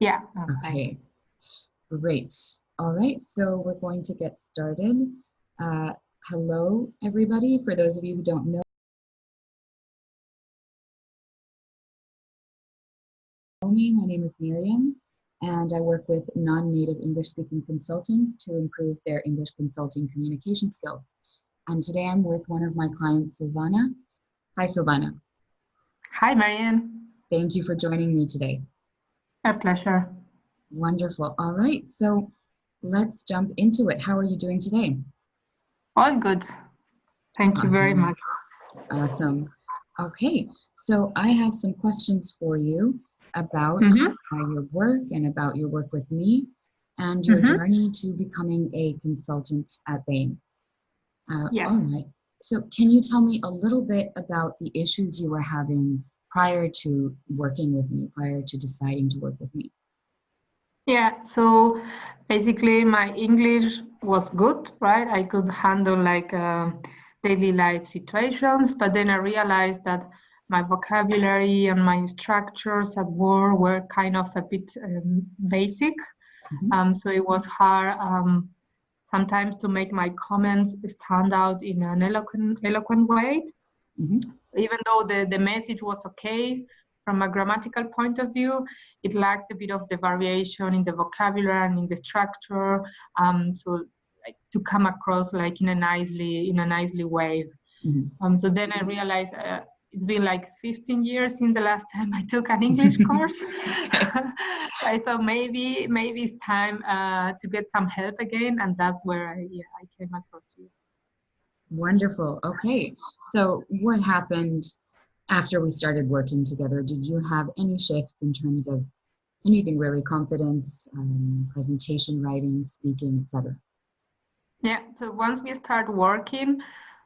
Yeah, fine. Okay, great. All right, so we're going to get started. Uh, Hello, everybody. For those of you who don't know me, my name is Miriam, and I work with non-native English-speaking consultants to improve their English consulting communication skills. And today I'm with one of my clients, Silvana. Hi, Silvana. Hi, Marianne. Thank you for joining me today. A pleasure. Wonderful. All right, so let's jump into it. How are you doing today? All good. Thank you very Awesome. much. Awesome. Okay, so I have some questions for you about Mm-hmm. your work and about your work with me and your Mm-hmm. journey to becoming a consultant at Bain. All Yes. right. So can you tell me a little bit about the issues you were having prior to working with me, prior to deciding to work with me? Yeah. So basically, my English was good, right? I could handle like daily life situations, but then I realized that my vocabulary and my structures at work were kind of a bit basic. Mhm, So it was hard sometimes to make my comments stand out in an eloquent way. mhm, Even though the message was okay from a grammatical point of view, it lacked a bit of the variation in the vocabulary and in the structure. So like to come across like in a nicely way. mhm. So then I realized it's been like 15 years since the last time I took an English course. Okay. So I thought maybe it's time to get some help again, and that's where I came across you. Wonderful. Okay. So what happened after we started working together? Did you have any shifts in terms of anything really, confidence, presentation writing, speaking, etc.? Yeah. So once we start working,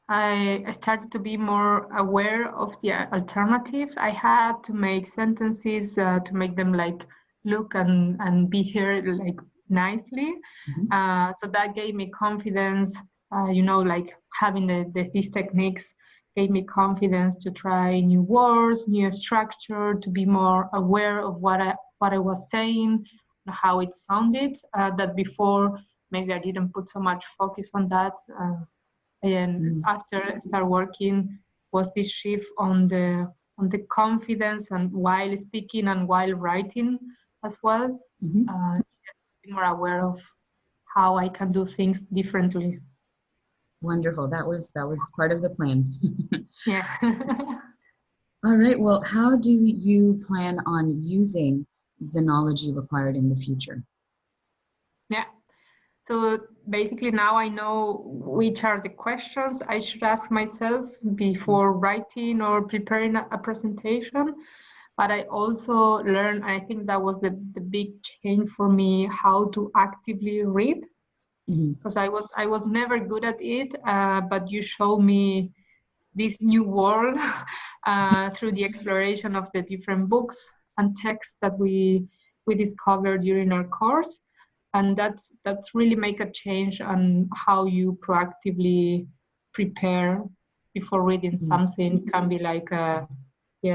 I started to be more aware of the alternatives. I had to make sentences to make them like look and be heard like nicely. Mhm, So that gave me confidence. Like having these techniques gave me confidence to try new words, new structure, to be more aware of what I was saying, how it sounded. That before maybe I didn't put so much focus on that. And mhm, after I start working was this shift on the confidence and while speaking and while writing as well, mhm. to be more aware of how I can do things differently. Wonderful. That was part of the plan. Yeah. All right. Well, how do you plan on using the knowledge you've acquired in the future? Yeah. So basically now I know which are the questions I should ask myself before writing or preparing a presentation. But I also learned, I think that was the big change for me, how to actively read, Mhm, because I was never good at it, but you show me this new world through the exploration of the different books and texts that we discovered during our course, and that's really make a change on how you proactively prepare before reading mhm. something. It can be like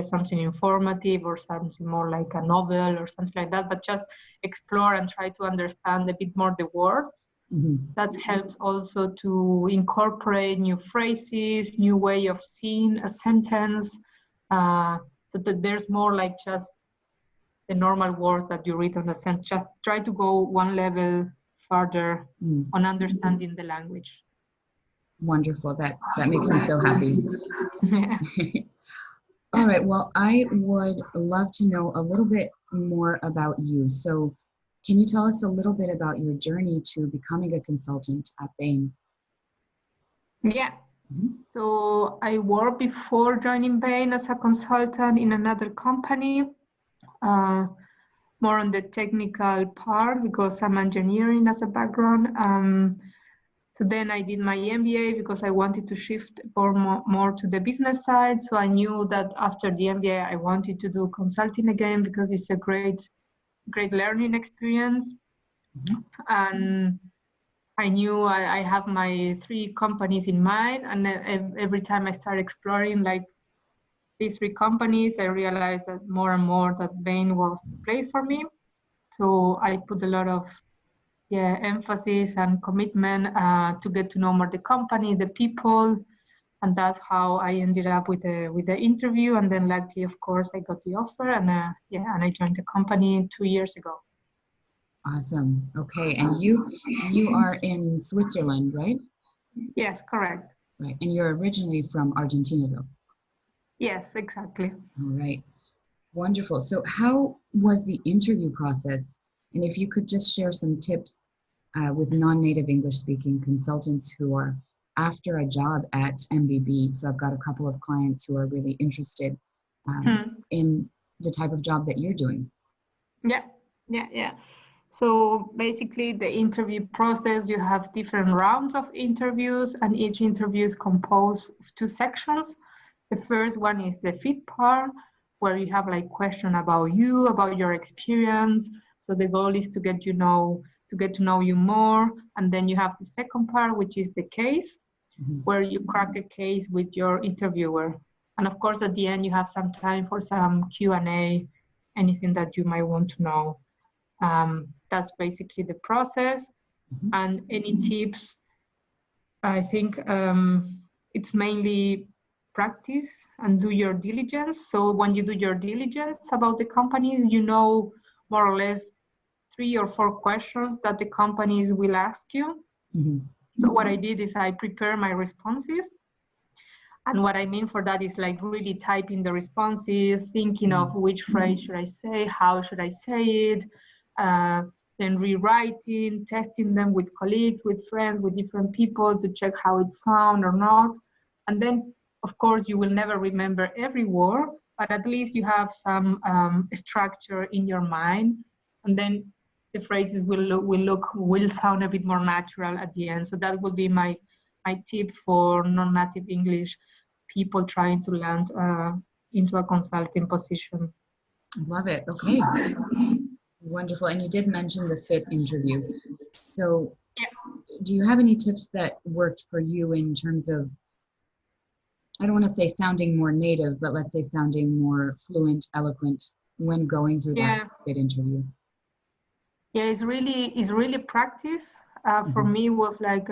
something informative or something more like a novel or something like that, but just explore and try to understand a bit more the words. Mhm. That helps also to incorporate new phrases, new way of seeing a sentence, uh, so that there's more like just the normal words that you read on a sentence. Just try to go one level further Mhm. on understanding the language. Wonderful. That makes me so happy. Yeah. All right. Well, I would love to know a little bit more about you. So, can you tell us a little bit about your journey to becoming a consultant at Bain? Yeah. Mhm, So I worked before joining Bain as a consultant in another company, uh, more on the technical part because I'm engineering as a background. So then I did my MBA because I wanted to shift more to the business side. So I knew that after the MBA, I wanted to do consulting again because it's a great learning experience. mhm, And I knew I have my three companies in mind. And every time I start exploring like these three companies, I realized that more and more that Bain was the place for me. So I put a lot of emphasis and commitment to get to know more the company, the people, and that's how I ended up with the interview. And then, luckily, of course, I got the offer, and and I joined the company 2 years ago. Awesome. Okay, and you are in Switzerland, right? Yes, correct. Right, and you're originally from Argentina, though. Yes, exactly. All right, wonderful. So, how was the interview process? And if you could just share some tips with non-native English-speaking consultants who are after a job at MBB. So, I've got a couple of clients who are really interested in the type of job that you're doing. Yeah. So basically, the interview process, you have different rounds of interviews, and each interview is composed of two sections. The first one is the fit part, where you have like question about you, about your experience. So the goal is to get to know you more. And then you have the second part, which is the case, where you crack a case with your interviewer. And of course, at the end, you have some time for some Q&A, anything that you might want to know. That's basically the process. And any tips, I think it's mainly practice and do your diligence. So when you do your diligence about the companies, you know more or less 3 or 4 questions that the companies will ask you. So what I did is I prepare my responses. And what I mean for that is like really typing the responses, thinking of which phrase should I say, how should I say it, then rewriting, testing them with colleagues, with friends, with different people to check how it sounds or not. And then, of course, you will never remember every word, but at least you have some structure in your mind. And then the phrases will sound a bit more natural at the end. So that would be my tip for non-native English people trying to land into a consulting position. Love it. Okay. Wonderful. And you did mention the fit interview. So do you have any tips that worked for you in terms of, I don't want to say sounding more native, but let's say sounding more fluent, eloquent when going through that fit interview? Yeah, it's really practice. For me, it was like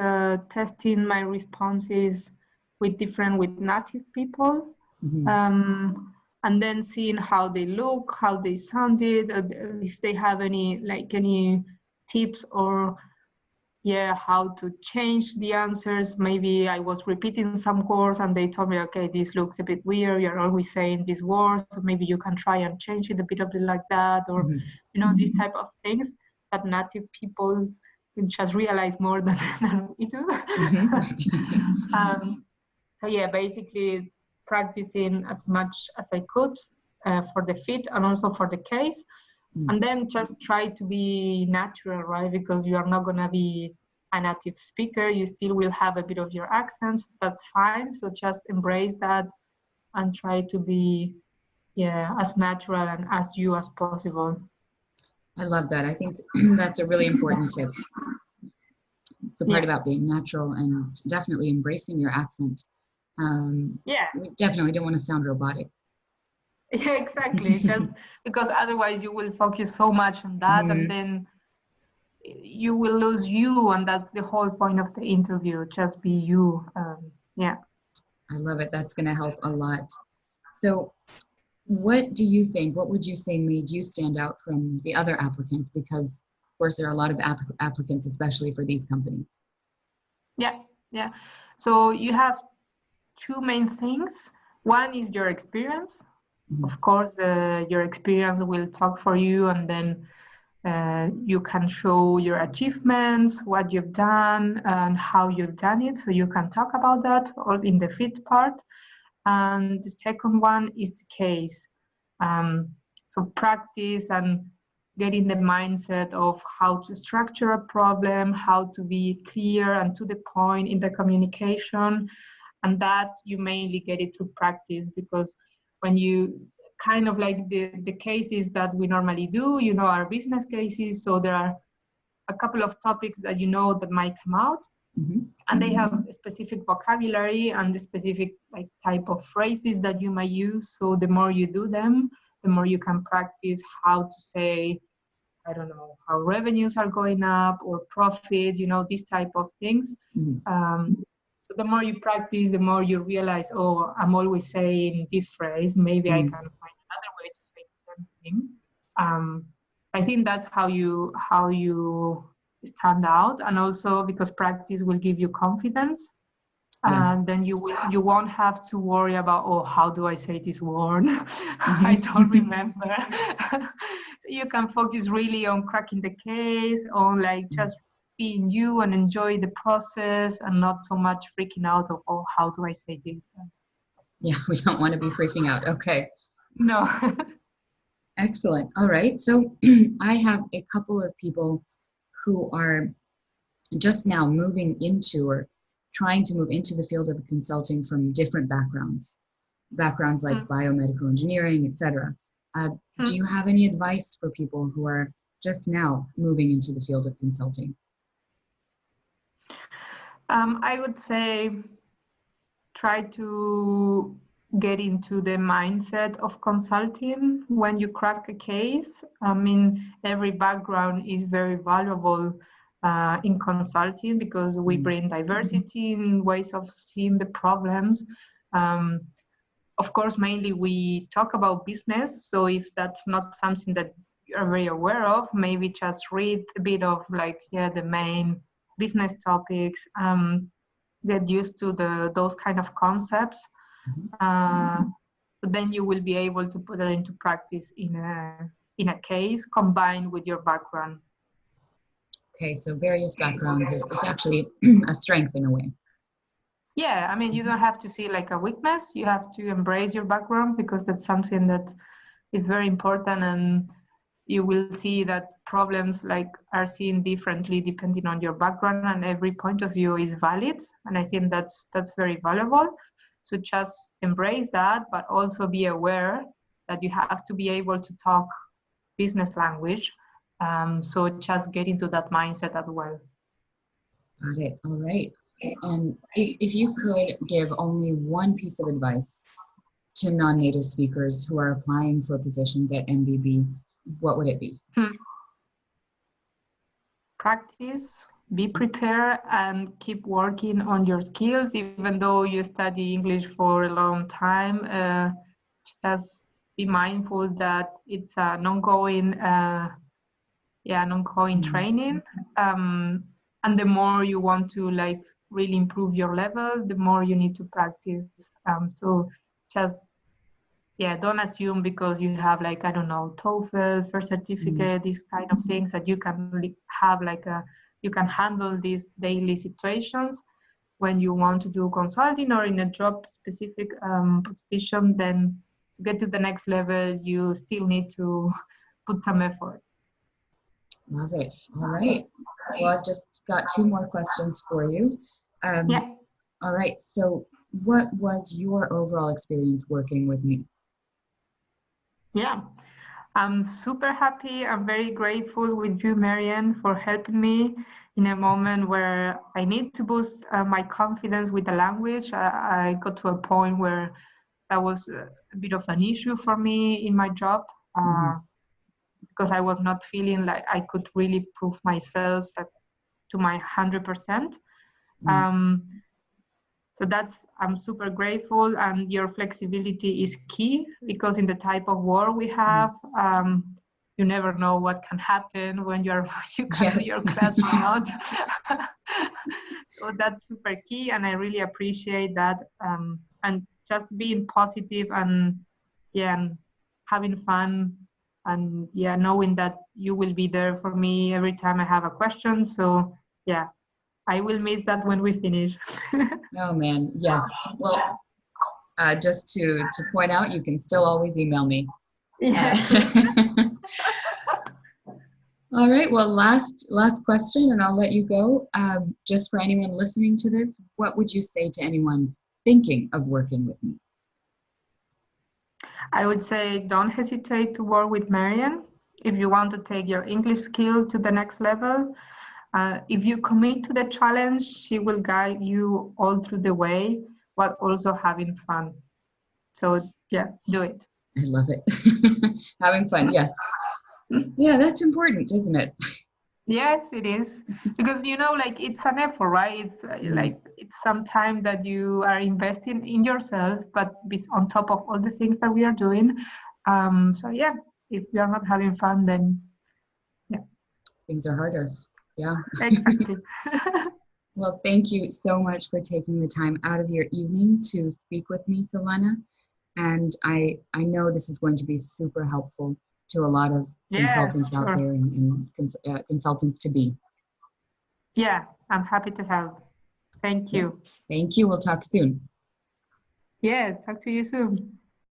testing my responses with native people, and then seeing how they look, how they sounded, if they have any tips or how to change the answers. Maybe I was repeating some words and they told me, okay, this looks a bit weird, you're always saying these words, so maybe you can try and change it a bit like that, or these type of things that native people just realize more than we do. So basically practicing as much as I could for the fit and also for the case. And then just try to be natural, right? Because you are not going to be a native speaker. You still will have a bit of your accent. That's fine. So just embrace that and try to be, as natural and as you as possible. I love that. I think that's a really important tip. The part about being natural and definitely embracing your accent. We definitely don't want to sound robotic. Yeah, exactly. Just because otherwise you will focus so much on that, and then you will lose you, and that's the whole point of the interview. Just be you. I love it. That's going to help a lot. So what do you think, what would you say made you stand out from the other applicants? Because of course there are a lot of applicants, especially for these companies. Yeah. So you have 2 main things. One is your experience. Of course, your experience will talk for you, and then you can show your achievements, what you've done, and how you've done it. So you can talk about that all in the fit part. And the second one is the case. So practice and getting the mindset of how to structure a problem, how to be clear and to the point in the communication. And that you mainly get it through practice, because when you kind of like the cases that we normally do, are business cases. So there are a couple of topics that that might come out, and they have a specific vocabulary and the specific type of phrases that you might use. So the more you do them, the more you can practice how to say I don't know, how revenues are going up or profit, these type of things. Mhm. So the more you practice, the more you realize, oh, I'm always saying this phrase. Maybe I Mhm. can find another way to say the same thing. Um, I think that's how you stand out, and also because practice will give you confidence, Yeah. and then you won't have to worry about, oh, how do I say this word? I don't Mhm. remember. So you can focus really on cracking the case, on like just being you and enjoy the process, and not so much freaking out of, oh, how do I say this? Yeah, we don't want to be freaking out. Okay. No. Excellent. All right. So I have a couple of people who are just now moving into or trying to move into the field of consulting from different backgrounds like biomedical engineering, etc. Do you have any advice for people who are just now moving into the field of consulting? I would say try to get into the mindset of consulting when you crack a case. I mean, every background is very valuable in consulting because we Mm. bring diversity in ways of seeing the problems. Um, of course, mainly we talk about business. So if that's not something that you're very aware of, maybe just read a bit of the main business topics. Get used to those kind of concepts. Mhm. Uh, so then you will be able to put it into practice in a case combined with your background. Okay, so various backgrounds, it's actually a strength in a way. Yeah, I mean, you don't have to see like a weakness. You have to embrace your background because that's something that is very important, and you will see that problems are seen differently depending on your background, and every point of view is valid. And I think that's very valuable. So just embrace that, but also be aware that you have to be able to talk business language. So just get into that mindset as well. Got it. All right. And if you could give only one piece of advice to non-native speakers who are applying for positions at MBB, what would it be? Hmm. Practice, be prepared, and keep working on your skills. Even though you study English for a long time, just be mindful that it's an ongoing Mm. training. And the more you want to really improve your level, the more you need to practice. So just don't assume because you have I don't know, TOEFL, first Mm. certificate, these kind of things that you can have you can handle these daily situations. When you want to do consulting or in a job specific position, then to get to the next level, you still need to put some effort. Love it. All right. Well, I've just got two more questions for you. Um, Yeah. all right. So, what was your overall experience working with me? Yeah. I'm super happy. I'm very grateful with you, Marianne, for helping me in a moment where I need to boost my confidence with the language. I got to a point where that was a bit of an issue for me in my job Hmm. because I was not feeling like I could really prove myself to my 100%. Mm. Um, So I'm super grateful, and your flexibility is key because in the type of work we Mm. have, you never know what can happen when you can do Yes. your class or not. So that's super key, and I really appreciate that. And just being positive and having fun, and knowing that you will be there for me every time I have a question. So yeah, I will miss that when we finish. Oh man, yes. Well, just to point out, you can still always email me. Uh, Yeah. all right. Well, last question, and I'll let you go. Just for anyone listening to this, what would you say to anyone thinking of working with me? I would say don't hesitate to work with Marian if you want to take your English skill to the next level. If you commit to the challenge, she will guide you all through the way while also having fun. So, yeah, do it. I love it. Having fun, yes. Yeah, that's important, isn't it? Yes, it is. Because, like it's an effort, right? It's Mm, like it's some time that you are investing in yourself, but it's on top of all the things that we are doing. So yeah, if we are not having fun, then yeah, things are harder. Yeah. exactly. Well, thank you so much for taking the time out of your evening to speak with me, Silvana. And I know this is going to be super helpful to a lot of Yeah, consultants out sure. there and consultants to be. Yeah, I'm happy to help. Thank Yeah. you. Thank you. We'll talk soon. Yeah, talk to you soon.